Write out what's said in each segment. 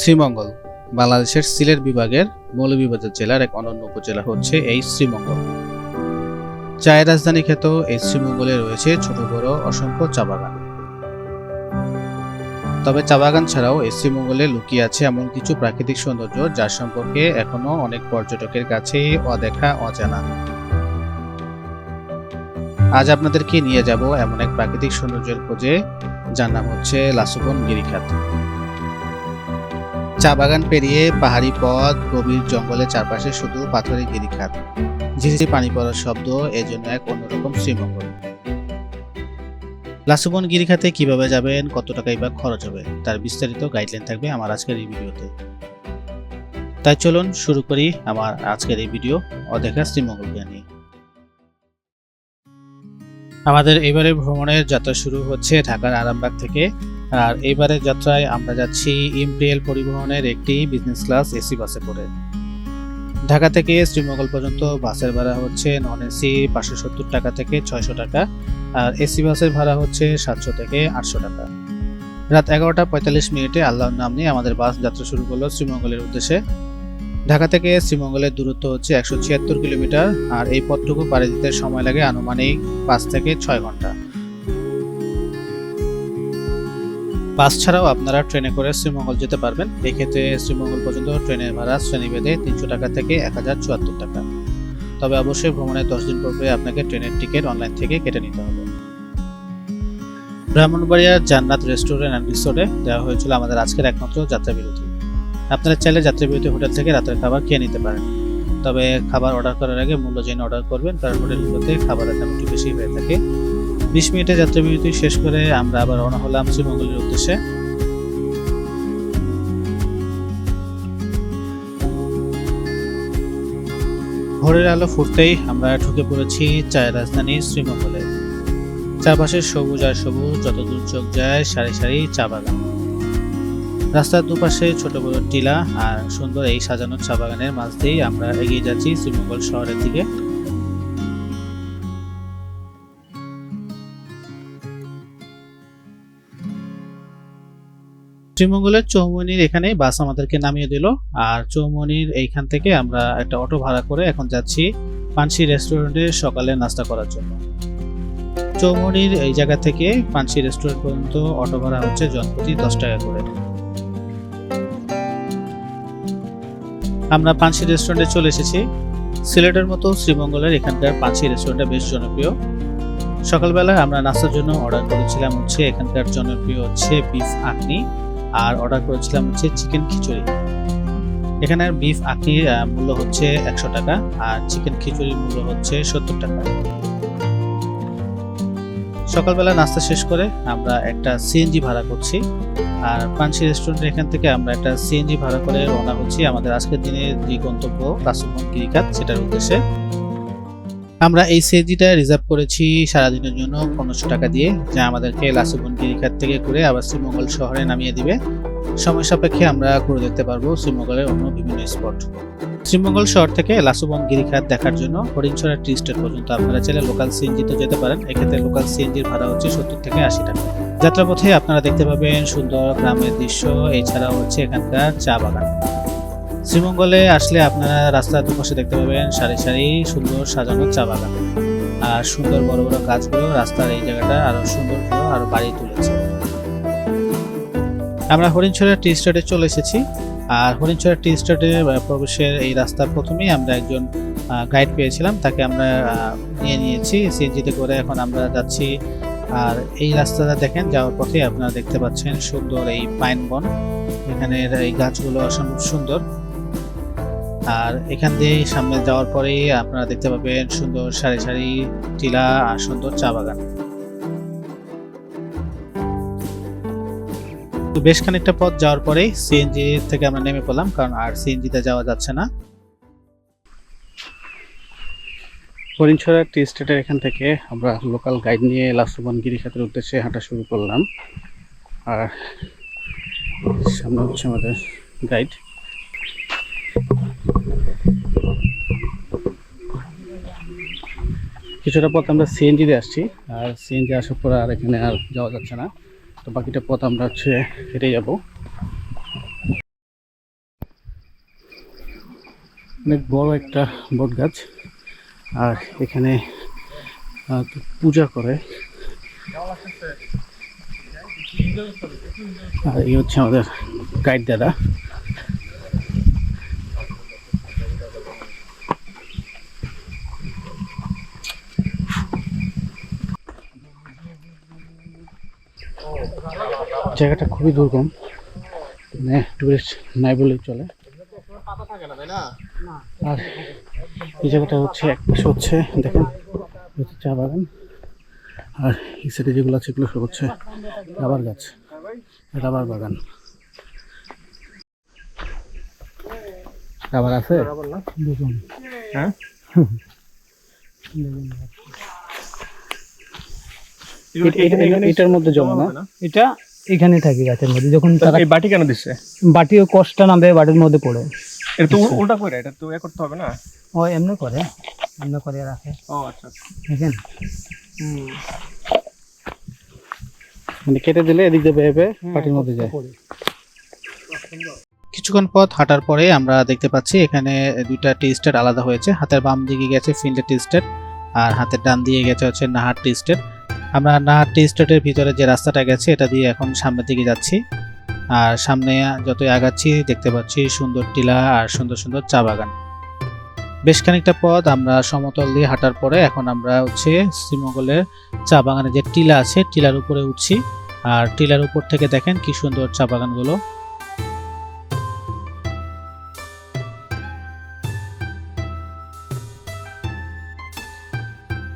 শ্রীমঙ্গল বাংলাদেশের সিলেট বিভাগের মৌলভীবাজার জেলার এক অনন্য উপজেলা হচ্ছে এই শ্রীমঙ্গল। চায়ের রাজধানী খ্যাত এই শ্রীমঙ্গলে রয়েছে ছোট বড় অসংখ্য চা বাগান। তবে চা বাগান ছাড়াও এই শ্রীমঙ্গলে লুকিয়ে আছে এমন কিছু প্রাকৃতিক সৌন্দর্য যার সম্পর্কে এখনো অনেক পর্যটকের কাছে অদেখা অজানা। আজ আপনাদেরকে নিয়ে যাব এমন এক প্রাকৃতিক সৌন্দর্যের খোঁজে, যার নাম হচ্ছে লাসুবন গিরিখাত। চা বাগান পেরিয়ে পাহাড়ি পথ, গভীর জঙ্গলের চারপাশে শুধু পাথরের গিরিখাত, ঝিরিঝিরি পানি পড়ার শব্দ, এজন্য এক অন্যরকম শ্রীমঙ্গল। লাসুবন গিরিখাতে কিভাবে যাবেন, কত টাকাই বা খরচ হবে, তার বিস্তারিত গাইডলাইন থাকবে আমার আজকের এই ভিডিওতে। তাই চলুন শুরু করি আমার আজকের এই ভিডিও অদেখা শ্রীমঙ্গলকে নিয়ে। আমাদের এবারে ভ্রমণের যাত্রা শুরু হচ্ছে ঢাকার আরামবাগ থেকে। আর এবারের যাত্রায় আমরা যাচ্ছি ইম্পেরিয়াল পরিবহনের একটি বিজনেস ক্লাস এসি বাসে করে। ঢাকা থেকে শ্রীমঙ্গল পর্যন্ত বাসের ভাড়া হচ্ছে নন এসি 570 টাকা থেকে 600 টাকা, আর এসি বাসের ভাড়া হচ্ছে 700 থেকে 800 টাকা। রাত 11টা 45 মিনিটে আল্লাহর নাম নিয়ে আমাদের বাস যাত্রা শুরু করলো শ্রীমঙ্গলের উদ্দেশ্যে। ঢাকা থেকে শ্রীমঙ্গলের দূরত্ব হচ্ছে 176 কিলোমিটার, আর এই পথটুকু পাড়ি দিতে সময় লাগে আনুমানিক 5 থেকে 6 ঘন্টা। বাস ছাড়াও আপনারা ট্রেনে করে শ্রীমঙ্গল যেতে পারবেন। এক্ষেত্রে শ্রীমঙ্গল পর্যন্ত ট্রেনের ভাড়া শ্রেণীভেদে 300 টাকা থেকে 1074 টাকা। তবে অবশ্যই ভ্রমণের 10 দিন পূর্বে আপনাকে ট্রেনের টিকিট অনলাইন থেকে কেটে নিতে হবে। ব্রাহ্মণবাড়িয়ার জান্নাত রেস্টুরেন্ট অ্যান্ড রিসোর্টে দেওয়া হয়েছিল আমাদের আজকের একমাত্র যাত্রাবিরতি। আপনারা চাইলে যাত্রাবিরতি হোটেল থেকে রাতের খাবার খেয়ে নিতে পারেন, তবে খাবার অর্ডার করার আগে মূল্য জেনে অর্ডার করবেন, কারণ হোটেলগুলোতে খাবারের দাম একটু বেশি হয়ে থাকে। 20 মিনিটে যাত্রাবিরতি শেষ করে আমরা আবার রওনা হলাম শ্রীমঙ্গলের উদ্দেশ্যে। ভোরের আলো ফুটতেই আমরা ঢুকে পড়েছি চায়ের রাজধানী শ্রীমঙ্গলে। চারপাশে সবুজ আর সবুজ, যত দূর চোখ যায় সারি সারি চা বাগান। রাস্তার দুপাশে ছোট বড় টিলা আর সুন্দর এই সাজানো চা বাগানের মাঝ দিয়েই আমরা এগিয়ে যাচ্ছি শ্রীমঙ্গল শহরের দিকে। শ্রীমঙ্গলের চৌমুহনীর এখানে বাস আমাদেরকে নামিয়ে দিল, আর চৌমুহনীর এইখান থেকে আমরা একটা অটো ভাড়া করে এখন যাচ্ছি পানসি রেস্টুরেন্টে সকালে নাস্তা করার জন্য। চৌমুহনীর এই জায়গা থেকে পানসি রেস্টুরেন্ট পর্যন্ত অটো ভাড়া হচ্ছে জনপ্রতি 10 টাকা করে। আমরা পানসি রেস্টুরেন্টে চলে এসেছি। সিলেটের মতো শ্রীমঙ্গলের এখানকার পানসি রেস্টুরেন্টটা বেশ জনপ্রিয়। সকালবেলা আমরা নাস্তার জন্য অর্ডার করেছিলাম হচ্ছে এখানকার জনপ্রিয় হচ্ছে বিফ আখনি, আর অর্ডার করেছিলাম হচ্ছে চিকেন খিচুড়ি। এখানের বিফ আখনির মূল্য হচ্ছে 100 টাকা, আর চিকেন খিচুড়ির মূল্য হচ্ছে 70 টাকা। সকালবেলা নাস্তা শেষ করে আমরা একটা সিএনজি ভাড়া করছি, আর পানসি রেস্টুরেন্টের এখান থেকে আমরা একটা সিএনজি ভাড়া করে রওনা হচ্ছি আমাদের আজকের দিনের যে গন্তব্য লাসুবন গিরিখাত সেটার উদ্দেশ্যে। আমরা এই সিএনজিটা রিজার্ভ করেছি সারাদিনের জন্য 1500 টাকা দিয়ে, যা আমাদেরকে লাসুবন গিরিখাত থেকে ঘুরে আবার শ্রীমঙ্গল শহরে নামিয়ে দিবে। সময় সাপেক্ষে আমরা ঘুরে দেখতে পারবো শ্রীমঙ্গলের অন্য বিভিন্ন স্পট। শ্রীমঙ্গল শহর থেকে লাসুবন গিরিখাত দেখার জন্য হরিণছড়া টি স্টেট পর্যন্ত আপনারা চাইলে লোকাল সিএনজিতে যেতে পারেন। এক্ষেত্রে লোকাল সিএনজির ভাড়া হচ্ছে 70 থেকে 80 টাকা। যাত্রাপথে আপনারা দেখতে পাবেন সুন্দর গ্রামের দৃশ্য, এছাড়াও হচ্ছে এখানকার চা বাগান। শ্রীমঙ্গলে আসলে আপনারা রাস্তার দুপাশে দেখতে পাবেন সারি সারি সুন্দর সাজানো চা বাগান, আর সুন্দর বড় বড় গাছগুলো রাস্তার এই জায়গাটা আরো সুন্দর আরো বাড়িয়ে তুলেছে। আমরা হরিণছড়া টি স্টেটে চলে এসেছি, আর হরিণছড়া টি স্টেটে প্রবেশের এই রাস্তার প্রথমেই আমরা একজন গাইড পেয়েছিলাম, তাকে আমরা নিয়েছি সিএনজিতে করে। এখন আমরা যাচ্ছি, আর এই রাস্তাটা দেখেন যাওয়ার পথে আপনারা দেখতে পাচ্ছেন সুন্দর এই পাইন বন, এখানের এই গাছগুলো অসম্ভব সুন্দর। আর এখান দিয়ে সামনে যাওয়ার পরেই আপনারা দেখতে পাবেন সুন্দর সারি সারি টিলা আর সুন্দর চা বাগান। বেশ খানিকটা পথ যাওয়ার পরেই সিএনজি থেকে আমরা নেমে পড়লাম, কারণ আর সিএনজিতে যাওয়া যাচ্ছে না। হরিণছড়া টি স্টেটের এখান থেকে আমরা লোকাল গাইড নিয়ে লাসুবন গিরিখাতের উদ্দেশ্যে হাঁটা শুরু করলাম, আর সামনে হচ্ছে আমাদের গাইড। কিছুটা পথ আমরা সিএনজি দিয়ে আসছি, আর সিএনজি আসার পর আর এখানে আর যাওয়া যাচ্ছে না। তো বাকিটা পথ আমরা হচ্ছে হেঁটে যাব। অনেক বড় একটা বট গাছ, আর এখানে পূজা করে। আর এই হচ্ছে আমাদের গাইড দাদা। জায়গাটা খুবই দুর্গম, মানে টুরিস্ট নাই বলেই চলে। আর এই জায়গাটা হচ্ছে এক পাশে হচ্ছে দেখেন চা বাগান, আর এই সাইডে যেগুলো আছে এগুলো সব হচ্ছে রাবার গাছ, রাবার বাগান। রাবার আছে, হ্যাঁ এটার মধ্যে জমা না, এটা এখানে থাকে গাছের মধ্যে। যখন তারা এই বাটি কেন দিচ্ছে? বাটি ওই কষ্টটা নামবে বাটির মধ্যে পড়ে। এটা তো উল্টা করে, এটা তো এ করতে হবে না? ও এমনি করে, এমনি করে রাখে। ও আচ্ছা, দেখেন মানে কেটে দিলে এদিক দিয়ে বেয়ে বাটির মধ্যে যায়। কিছুক্ষণ পথ হাঁটার পরে আমরা দেখতে পাচ্ছি এখানে দুইটা টি স্টেট আলাদা হয়েছে। হাতের বাম দিকে গেছে ফিনল্যান্ড টি স্টেট, আর হাতের ডান দিয়ে গেছে হচ্ছে নাহার টি স্টেট। আমরা নাহার টি স্টেটের ভিতরে যে রাস্তাটা গেছে এটা দিয়ে এখন সামনের দিকে যাচ্ছি। আর সামনে যতই আগাচ্ছি দেখতে পাচ্ছি সুন্দর টিলা আর সুন্দর সুন্দর চা বাগান। বেশ খানিকটা পথ আমরা সমতল দিয়ে হাঁটার পরে এখন আমরা হচ্ছে শ্রীমঙ্গলের চা বাগানে যে টিলা আছে টিলার উপরে উঠছি। আর টিলার উপর থেকে দেখেন কি সুন্দর চা বাগানগুলো।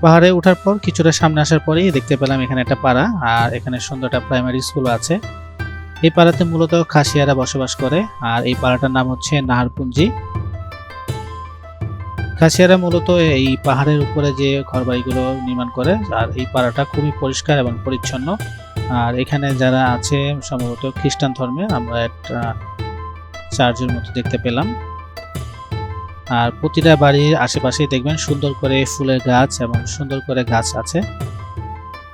পাহাড়ে ওঠার পর কিছুটা সামনে আসার পরেই দেখতে পেলাম এখানে একটা পাড়া, আর এখানে সুন্দর একটা প্রাইমারি স্কুল আছে। এই পাড়াতে মূলত খাসিয়ারা বসবাস করে, আর এই পাড়াটার নাম হচ্ছে নাহারপুঞ্জি। খাসিয়ারা মূলত এই পাহাড়ের উপরে যে ঘরবাড়িগুলো নির্মাণ করে, আর এই পাড়াটা খুবই পরিষ্কার এবং পরিচ্ছন্ন। আর এখানে যারা আছে সম্ভবত খ্রিস্টান ধর্মে, আমরা একটা চার্চের মতো দেখতে পেলাম। আর প্রতিটা বাড়ির আশেপাশে দেখবেন সুন্দর করে ফুলের গাছ এবং সুন্দর করে গাছ আছে।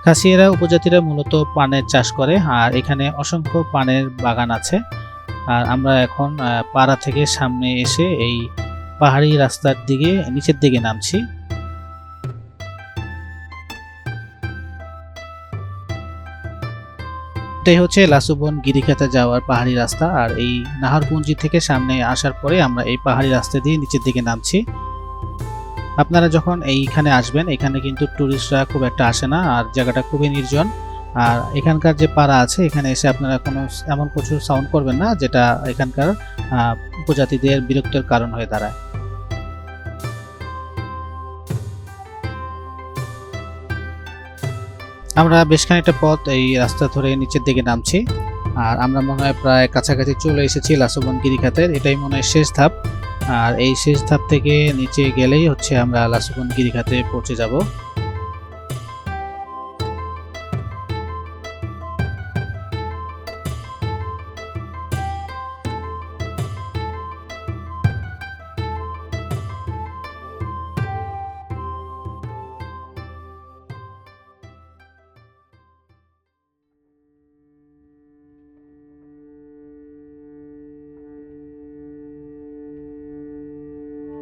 খাসিয়ারা উপজাতিরা মূলত পানের চাষ করে, আর এখানে অসংখ্য পানের বাগান আছে। আর আমরা এখন পাড়া থেকে সামনে এসে এই পাহাড়ি রাস্তার দিকে নিচের দিকে নামছি। এটাই হচ্ছে লাসুবন গিরিখাতে যাওয়ার পাহাড়ি রাস্তা। আর এই নাহারপুঞ্জি থেকে সামনে আসার পরে আমরা এই পাহাড়ি রাস্তা দিয়ে নিচের দিকে নামছি। আপনারা যখন এইখানে আসবেন, এখানে কিন্তু টুরিস্টরা খুব একটা আসে না, আর জায়গাটা খুবই নির্জন। আর এখানকার যে পাড়া আছে এখানে এসে আপনারা কোনো এমন কিছু সাউন্ড করবেন না যেটা এখানকার উপজাতিদের বিরক্তির কারণ হয়ে দাঁড়ায়। আমরা বেশ খানিকটা পথ এই রাস্তা ধরে নিচের দিকে নামছি। আর আমরা মনে হয় প্রায় কাছাকাছি চলে এসেছি লাসুবন গিরিখাতের। এটাই মনে হয় শেষ ধাপ। আর এই শেষ ধাপ থেকে নিচে গেলেই হচ্ছে আমরা লাসুবন গিরিখাতে পৌঁছে যাব।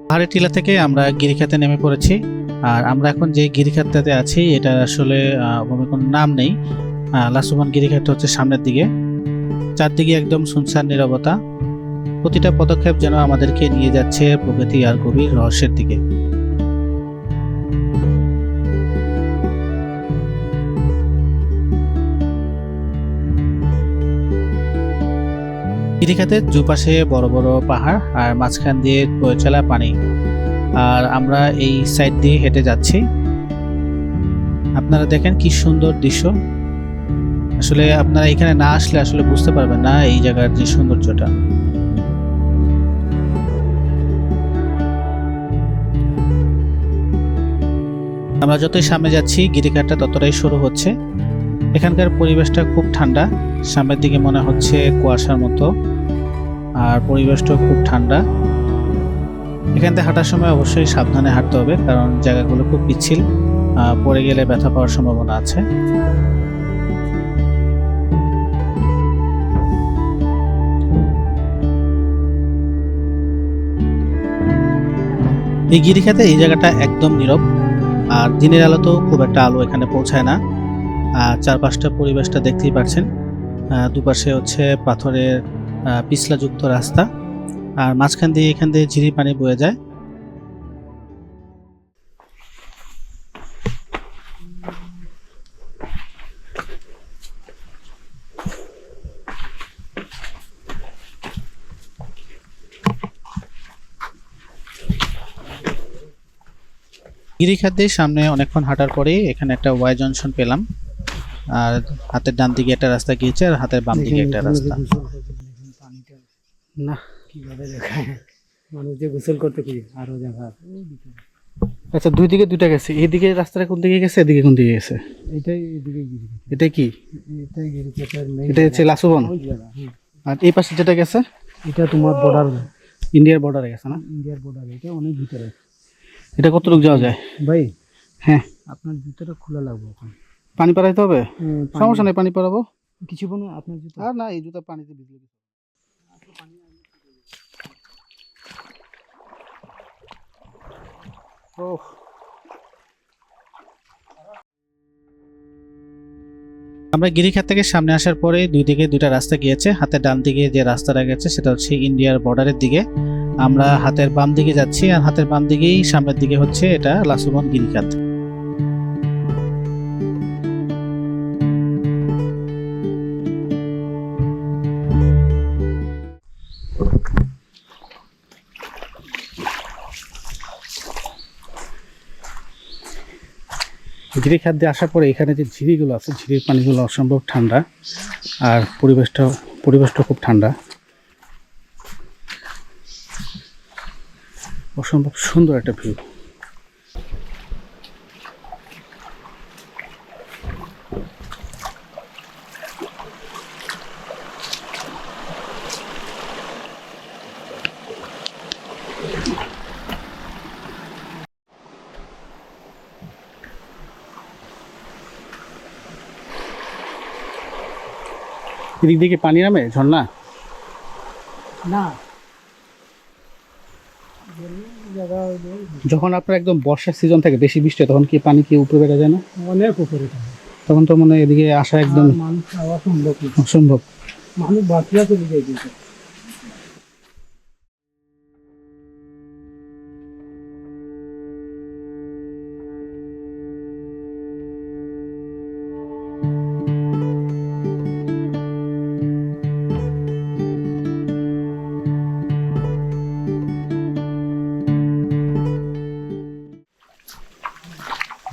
পাহাড়ি টিলা থেকে আমরা গিরিখাতে নেমে পড়েছি। আর আমরা এখন যে গিরিখাতটাতে আছি এটা আসলে ওভাবে কোনো নাম নেই। লাসুবন গিরিখাত হচ্ছে সামনের দিকে, চারদিকে একদম শুনশান নীরবতা। প্রতিটা পদক্ষেপ যেন আমাদেরকে নিয়ে যাচ্ছে প্রকৃতি আর গভীর রহস্যের দিকে। গিরিখাতের দুপাশে বড় বড় পাহাড়, আর মাঝখান দিয়ে বয়ে চলা পানি। আর আমরা এই সাইড দিয়ে হেঁটে যাচ্ছি। আপনারা দেখেন কি সুন্দর দৃশ্য। আসলে আপনারা এখানে না আসলে আসলে বুঝতে পারবেন না এই জায়গার যে সৌন্দর্যটা। আমরা যতই সামনে যাচ্ছি গিরিখাতটা ততটাই শুরু হচ্ছে। এখানকার পরিবেশটা খুব ঠান্ডা, সামনের দিকে মনে হচ্ছে কুয়াশার মতো, আর পরিবেশটাও খুব ঠান্ডা। এখান থেকে হাঁটার সময় অবশ্যই সাবধানে হাঁটতে হবে, কারণ জায়গাগুলো খুব পিচ্ছিল, পড়ে গেলে ব্যথা পাওয়ার সম্ভাবনা আছে। এই গিরিখাতে এই জায়গাটা একদম নীরব, আর দিনের আলো তো খুব একটা আলো এখানে পৌঁছায় না। আর চারপাশটা পরিবেশটা দেখতেই পাচ্ছেন, দুপাশে হচ্ছে পাথরের পিছলাযুক্ত রাস্তা, আর মাঝখান দিয়ে এখান দিয়ে ঝিরি পানি বয়ে যায়। গিরিখাত দিয়ে সামনে অনেকক্ষণ হাঁটার পরেই এখানে একটা ওয়াই জংশন পেলাম, আর হাতের ডান দিকে একটা রাস্তা গিয়েছে আর হাতের বাম দিকে একটা রাস্তা। না, কিভাবে দেখায় মানুষ যে গোসল করতে কি আরো জায়গা। আচ্ছা, দুই দিকে দুইটা গেছে। এইদিকে রাস্তাটা কোন দিকে গেছে, এদিকে কোন দিকে গেছে? এটাই এদিকে গিরি, এটা কি? এটাই গিরিখাতের মেইন। এটা হচ্ছে লাসুবন। আর এই পাশে যেটা গেছে এটা তোমার বর্ডার, ইন্ডিয়ার বর্ডারে গেছে না? ইন্ডিয়ার বর্ডার। এটা অনেক ভিতরে। এটা কতটুকু যাওয়া যায় ভাই হ্যাঁ, আপনার জুতোটা খোলা লাগবে এখন। পানি পাড়াইতে হবে? সমস্যা নেই, পানি পাড়াবো। কিছু কোনো আপনার জুতো আর না, এই জুতা পানিতে ভিজলে ওহ। আমরা গিরিখাত থেকে সামনে আসার পরে দুই দিকে দুইটা রাস্তা গিয়েছে। হাতের ডান দিকে যে রাস্তাটা গেছে সেটা হচ্ছে ইন্ডিয়ার বর্ডারের দিকে, আমরা হাতের বাম দিকে যাচ্ছি, আর হাতের বাম দিকেই সামনের দিকে হচ্ছে এটা লাসুবন গিরিখাত। গিরিখাত দিয়ে আসার পরে এখানে যে ঝিরিগুলো আছে, ঝিরির পানিগুলো অসম্ভব ঠান্ডা, আর পরিবেশটা খুব ঠান্ডা, অসম্ভব সুন্দর একটা ভিউ। এদিক দিকে পানি নামে ঝর্ণা? না, যখন আপনার একদম বর্ষার সিজন থাকে, বেশি বৃষ্টি হয়, তখন কি পানি কি উপরে বেড়ে যায় না? অনেক উপরে থাকে। তখন তো মনে হয় এদিকে আসা একদম মানুষ খাওয়া সম্ভব না। অসম্ভব। মানুষ বাঁচিয়া চলে যায় কিন্তু।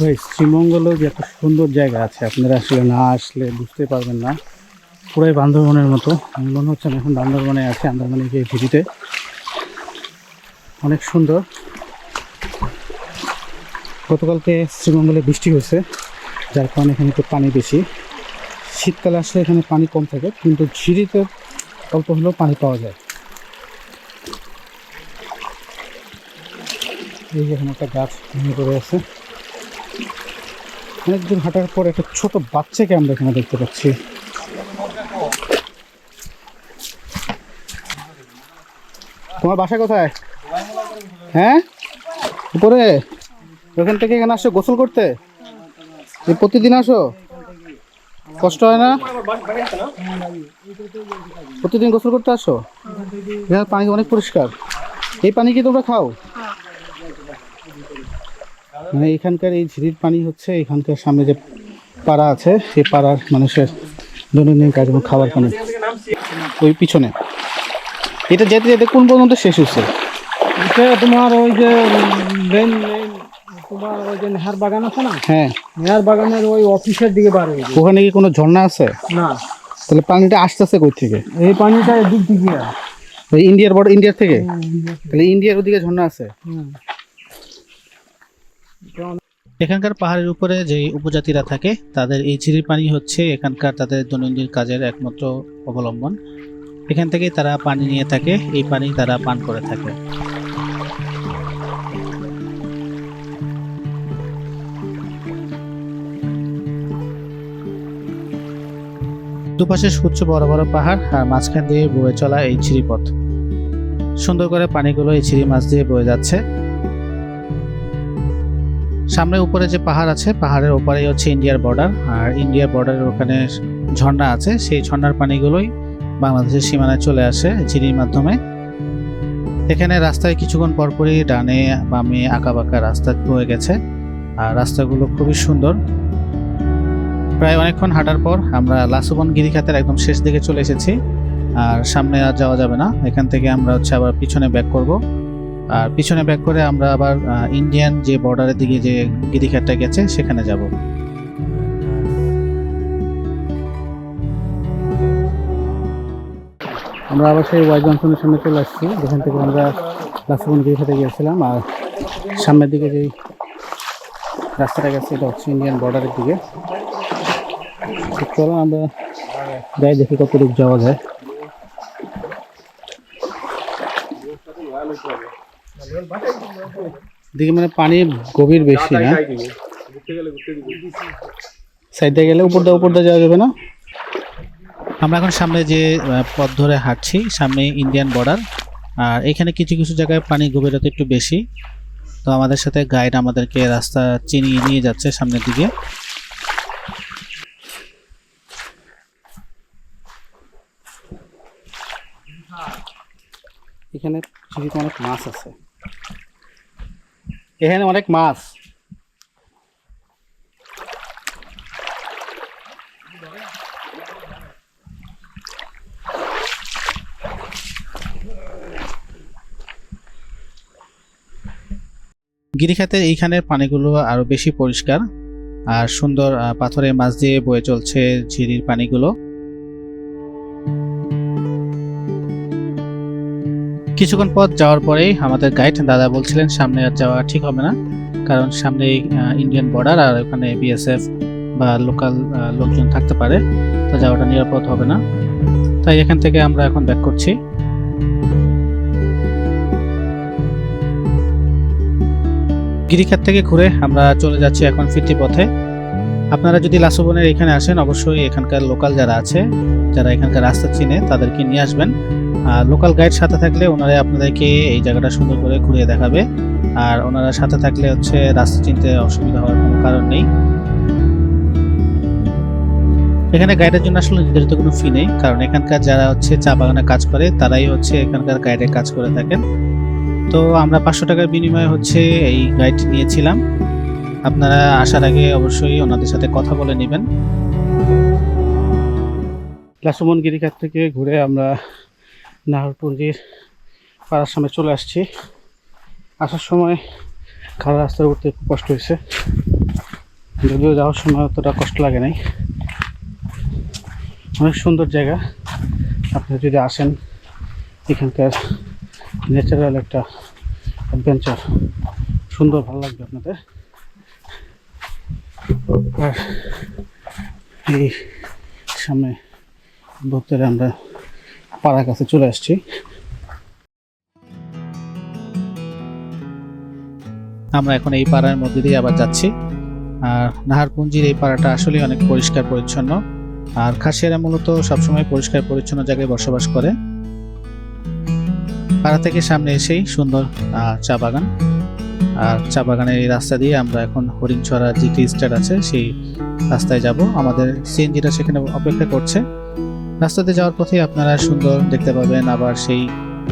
ভাই, শ্রীমঙ্গলেও যে এত সুন্দর জায়গা আছে, আপনারা আসলে না আসলে বুঝতে পারবেন না। পুরাই বান্দরবনের মতো। আমার মনে হচ্ছে আমি এখন বান্দরবনে আছি, আন্দারবনে গিয়ে ভিডিতে। অনেক সুন্দর। গতকালকে শ্রীমঙ্গলে বৃষ্টি হয়েছে, যার কারণে এখানে একটু পানি বেশি। শীতকালে আসলে এখানে পানি কম থাকে, কিন্তু ঝিরিতে অল্প হলেও পানি পাওয়া যায়। এই যে এখানে একটা গাছ ভেঙে পড়ে আছে। অনেক দূর হাঁটার পর একটা ছোট বাচ্চাকে আমরা এখানে দেখতে পাচ্ছি। তোমার বাসা কোথায়? হ্যাঁ, উপরে। ওখান থেকে এখানে আসো গোসল করতে? এই প্রতিদিন আসো? কষ্ট হয় না? প্রতিদিন গোসল করতে আসো? এখানে পানি অনেক পরিষ্কার। এই পানি কি তোমরা খাও? মানে এখানকার এই ঝিরির পানি হচ্ছে এখানকার সামনে যে পাড়া আছে, সেই পাড়ার মানুষের দৈনন্দিন কাজ এবং খাবার পানি। ওই পিছনে এটা যেতে যেতে কোন পর্যন্ত শেষ হচ্ছে? এটা তোমার ওই যে তোমার ওই যে নেহার বাগান আছে না? হ্যাঁ, নেহার বাগানের ওই অফিসের দিকে বার হয়ে যায়। ওখানে কি কোনো ঝর্ণা আছে? না, তাহলে পানিটা আসতেছে কই থেকে? এই পানিটা এদিক থেকে ওই ইন্ডিয়ার বড় ইন্ডিয়ার থেকে? তাহলে ইন্ডিয়ার ওদিকে ঝর্ণা আছে? এখানকার পাহাড়ের উপরে যে উপজাতিরা থাকে তাদের এই ঝিরির পানি হচ্ছে এখানকার তাদের দৈনন্দিন কাজের একমাত্র অবলম্বন। এখান থেকে তারা পানি নিয়ে থাকে, এই পানি তারা পান করে থাকে। দুপাশে সুউচ্চ বড় বড় পাহাড়, আর মাঝখান দিয়ে বয়ে চলা এই ঝিরিপথ। সুন্দর করে পানিগুলো এই ঝিরি মাছ দিয়ে বয়ে যাচ্ছে। সামনে উপরে যে পাহাড় আছে, পাহাড়ের ওপারেই হচ্ছে ইন্ডিয়ার বর্ডার, আর ইন্ডিয়ার বর্ডারের ওখানে ঝর্ণা আছে, সেই ঝর্ণার পানিগুলোই বাংলাদেশের সীমানায় চলে আসে ঝিরির মাধ্যমে। এখানে রাস্তায় কিছুক্ষণ পরপরই ডানে বামে আঁকাবাঁকা রাস্তা বয়ে গেছে, আর রাস্তাগুলো খুবই সুন্দর। প্রায় অনেকক্ষণ হাঁটার পর আমরা লাসুবন গিরিখাতের একদম শেষ দিকে চলে এসেছি, আর সামনে আর যাওয়া যাবে না। এখান থেকে আমরা হচ্ছে আবার পিছনে ব্যাক করব, আর পিছনে ব্যাক করে আমরা আবার ইন্ডিয়ান যে বর্ডারের দিকে যে গিরিখাতটা গেছে সেখানে যাব। আমরা আবার সেই ওয়াই জংশনের সামনে চলে আসছি, যেখান থেকে আমরা লাসুবন গিরিখাতে গিয়েছিলাম। আর সামনের দিকে যেই রাস্তাটা গেছে এটা হচ্ছে ইন্ডিয়ান বর্ডারের দিকে। চলো আমরা যাই, দেখি কতটুকু যাওয়া যায়। দিকে মানে পানি গভীর বেশি না, সাইডে গেলে উপর দিয়ে যাওয়া যাবে না। আমরা এখন সামনে যে পথ ধরে হাঁটছি, সামনে ইন্ডিয়ান বর্ডার, আর এখানে কিছু কিছু জায়গায় পানি গভীরতা একটু বেশি। তো আমাদের সাথে গাইড আমাদেরকে রাস্তা চিনিয়ে নিয়ে যাচ্ছে সামনের দিকে। এখানে ঝিরিতে অনেক মাছ আছে, এখানে অনেক মাছ। গিরিখাতের এইখানের পানিগুলো আরো বেশি পরিষ্কার আর সুন্দর, পাথরের মাছ দিয়ে বয়ে চলছে ঝিরির পানিগুলো। কিছুক্ষণ পথ যাওয়ার পরেই আমাদের গাইড দাদা বলছিলেন সামনে আর যাওয়া ঠিক হবে না, কারণ সামনে ইন্ডিয়ান বর্ডার আর ওখানে বিএসএফ বা লোকাল লোকজন থাকতে পারে, তো যাওয়াটা নিরাপদ হবে না। তাই এখান থেকে আমরা এখন ব্যাক করছি। গিরিখাত থেকে ঘুরে আমরা চলে যাচ্ছি এখন ফিরতি পথে। আপনারা যদি লাসুবনের এখানে আসেন, অবশ্যই এখানকার লোকাল যারা আছে, যারা এখানকার রাস্তা চিনে, তাদেরকে নিয়ে আসবেন। আর লোকাল গাইড সাথে থাকলে ওনারা আপনাদেরকে এই জায়গাটা সুন্দর করে ঘুরিয়ে দেখাবে, আর ওনারা সাথে থাকলে হচ্ছে রাস্তা চিনতে অসুবিধা হওয়ার কোনো কারণ নেই। এখানে গাইডের জন্য আসলে নির্ধারিত কোনো ফি নেই, কারণ এখানকার যারা হচ্ছে চা বাগানে কাজ করে তারাই হচ্ছে এখানকার গাইডের কাজ করে থাকেন। তো আমরা 500 টাকার বিনিময়ে হচ্ছে এই গাইড নিয়েছিলাম। আপনারা আসার আগে অবশ্যই ওনাদের সাথে কথা বলে নেবেন। লাসুবন গিরিখাত থেকে ঘুরে আমরা নাহরপুঞ্জির পাড়ার সামনে চলে আসছি। আসার সময় খারাপ রাস্তায় উঠতে খুব কষ্ট হয়েছে, যদিও যাওয়ার সময় অতটা কষ্ট লাগে নাই। অনেক সুন্দর জায়গা, আপনি যদি আসেন এখানকার ন্যাচারাল একটা অ্যাডভেঞ্চার, সুন্দর ভালো লাগবে আপনাদের। আর এই সামনে ভক্তরা আমরা পাড়ার কাছে চলে আসছি। আমরা এখন এই পাড়ার মধ্যে দিয়ে আবার যাচ্ছি। আর নাহারপুঞ্জির এই পাড়াটা আসলে অনেক পরিষ্কার পরিচ্ছন্ন, আর খাসিয়ারা মূলত সবসময় পরিষ্কার পরিচ্ছন্ন জায়গায় বসবাস করে। পাড়া থেকে সামনে এসেই সুন্দর চা বাগান, আর চা বাগানের এই রাস্তা দিয়ে আমরা এখন হরিণছড়া যে টি স্টেট আছে সেই রাস্তায় যাব। আমাদের সিএনজিটা সেখানে অপেক্ষা করছে। রাস্তাতে যাওয়ার পথে আপনারা সুন্দর দেখতে পাবেন আবার সেই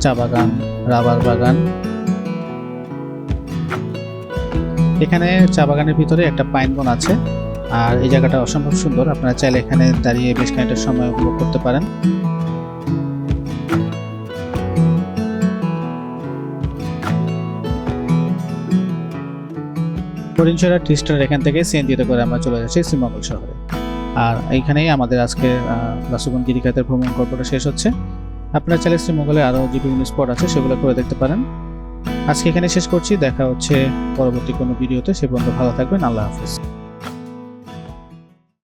চা বাগান, রাবার বাগান। এখানে চা বাগানের ভিতরে একটা পাইন বন আছে, আর এই জায়গাটা অসম্ভব সুন্দর। আপনারা চাইলে এখানে দাঁড়িয়ে বেশ খানিকটা সময় উপভোগ করতে পারেন। হরিণছড়া টি স্টেট এখান থেকে সিএনজিতে করে আমরা চলে যাচ্ছি শ্রীমঙ্গল শহরে। আর এইখানেই আমাদের আজকে লাসুবন গিরিখাতের ভ্রমণ গল্পটা শেষ হচ্ছে। আপনারা চাইলে শ্রীমঙ্গলে আরও যে বিভিন্ন স্পট আছে সেগুলো করে দেখতে পারেন। আজকে এখানে শেষ করছি, দেখা হচ্ছে পরবর্তী কোনো ভিডিওতে। সে পর্যন্ত ভালো থাকবেন, আল্লাহ হাফেজ।